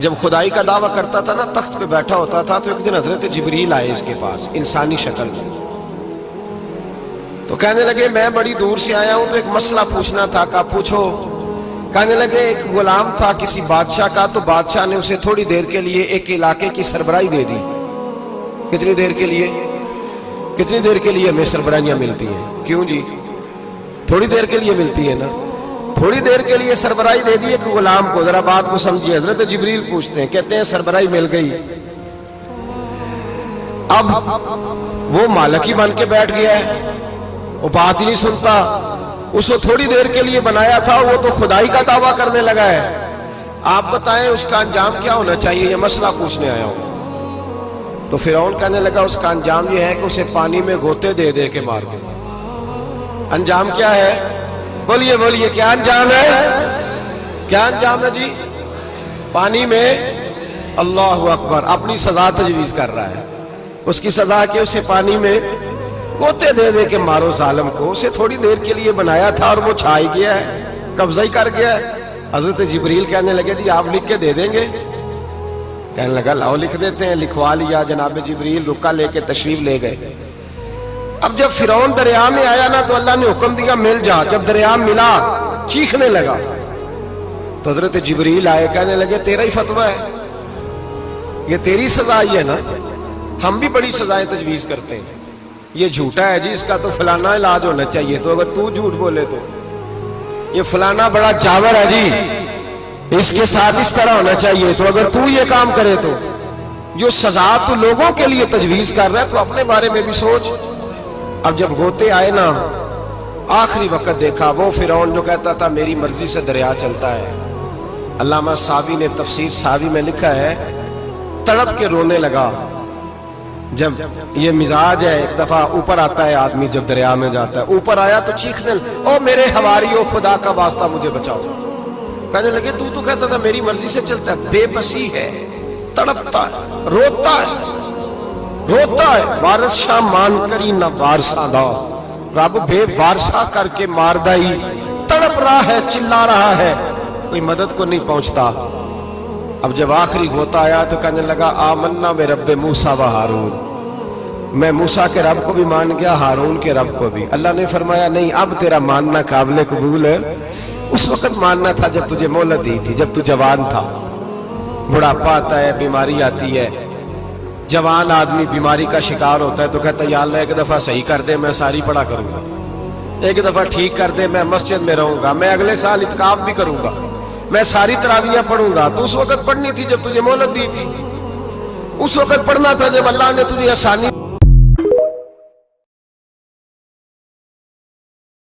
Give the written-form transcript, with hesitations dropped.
جب خدائی کا دعویٰ کرتا تھا نا، تخت پہ بیٹھا ہوتا تھا تو ایک دن حضرت جبریل آئے اس کے پاس انسانی شکل میں، تو کہنے لگے میں بڑی دور سے آیا ہوں تو ایک مسئلہ پوچھنا تھا۔ کہا پوچھو۔ کہنے لگے ایک غلام تھا کسی بادشاہ کا، تو بادشاہ نے اسے تھوڑی دیر کے لیے ایک علاقے کی سربراہی دے دی۔ کتنی دیر کے لیے؟ کتنی دیر کے لیے ہمیں سربراہیاں ملتی ہیں؟ کیوں جی؟ تھوڑی دیر کے لیے ملتی ہے نا، تھوڑی دیر کے لیے سربراہی دے دی ایک غلام کو۔ ذرا بات کو سمجھیے، حضرت جبریل پوچھتے ہیں، کہتے ہیں سربراہی مل گئی، اب وہ مالک ہی بن کے بیٹھ گیا ہے، وہ بات ہی نہیں سنتا، اس کو تھوڑی دیر کے لیے بنایا تھا، وہ تو خدائی کا دعویٰ کرنے لگا ہے۔ آپ بتائیں اس کا انجام کیا ہونا چاہیے؟ یہ مسئلہ پوچھنے آیا ہوں۔ تو فرعون کہنے لگا اس کا انجام یہ ہے کہ اسے پانی میں غوطے دے دے کے مار دے۔ انجام کیا ہے؟ بولیے بولیے، کیا انجام ہے؟ کیا انجام ہے جی؟ پانی میں، اللہ اکبر، اپنی سزا تجویز کر رہا ہے۔ اس کی سزا کہ اسے پانی میں غوطے دے دے کے مارو ظالم کو۔ اسے تھوڑی دیر کے لیے بنایا تھا اور وہ چھا ہی گیا ہے، قبضہ ہی کر گیا ہے۔ حضرت جبریل کہنے لگے جی آپ لکھ کے دے دیں گے؟ کہنے لگا لاؤ لکھ دیتے ہیں۔ لکھوا لیا، جناب جبریل رکا لے کے تشریف لے گئے۔ اب جب فرعون دریا میں آیا نا تو اللہ نے حکم دیا مل جا۔ جب دریا ملا چیخنے لگا تو حضرت جبریل آئے، کہنے لگے تیرا ہی فتویٰ ہے، یہ تیری سزا ہی ہے نا، ہم بھی بڑی سزائیں تجویز کرتے ہیں، یہ جھوٹا ہے جی، اس کا تو فلانا علاج ہونا چاہیے، تو اگر تو جھوٹ بولے تو یہ فلانا بڑا جاور ہے جی، اس کے ساتھ اس طرح ہونا چاہیے، تو اگر تو یہ کام کرے تو جو سزا تو لوگوں کے لیے تجویز کر رہا ہے تو اپنے بارے میں بھی سوچ۔ اب جب غوطے آئے نا، آخری وقت دیکھا وہ فرعون جو کہتا تھا میری مرضی سے دریا چلتا ہے، علامہ ساوی نے تفسیر ساوی میں لکھا ہے تڑپ کے رونے لگا۔ جب یہ مزاج ہے، ایک دفعہ اوپر آتا ہے آدمی جب دریا میں جاتا ہے، اوپر آیا تو چیخنے او میرے حواریو خدا کا واسطہ مجھے بچاؤ۔ کہنے لگے تو کہتا تھا میری مرضی سے چلتا ہے، بے بسی ہے، تڑپتا ہے، روتا ہے، روتا ہے، وارث شاہ مان کری نہ وارثہ دا، رب بے وارثہ کر کے مار دائی، تڑپ رہا ہے، چلا رہا ہے، کوئی مدد کو نہیں پہنچتا۔ اب جب آخری ہوتا آیا تو کہنے لگا آمنا میں رب موسیٰ و ہارون، میں موسیٰ کے رب کو بھی مان گیا، ہارون کے رب کو بھی۔ اللہ نے فرمایا نہیں، اب تیرا ماننا قابل قبول ہے، اس وقت ماننا تھا جب تجھے مہلت دی تھی، جب تو جوان تھا۔ بڑھاپا آتا ہے، بیماری آتی ہے، جوان آدمی بیماری کا شکار ہوتا ہے تو کہتا ہے یا اللہ ایک دفعہ صحیح کر دے، میں ساری پڑھا کروں گا، ایک دفعہ ٹھیک کر دے، میں مسجد میں رہوں گا، میں اگلے سال اعتکاف بھی کروں گا، میں ساری تراویحیں پڑھوں گا۔ تو اس وقت پڑھنی تھی جب تجھے مہلت دی تھی، اس وقت پڑھنا تھا جب اللہ نے تجھے آسانی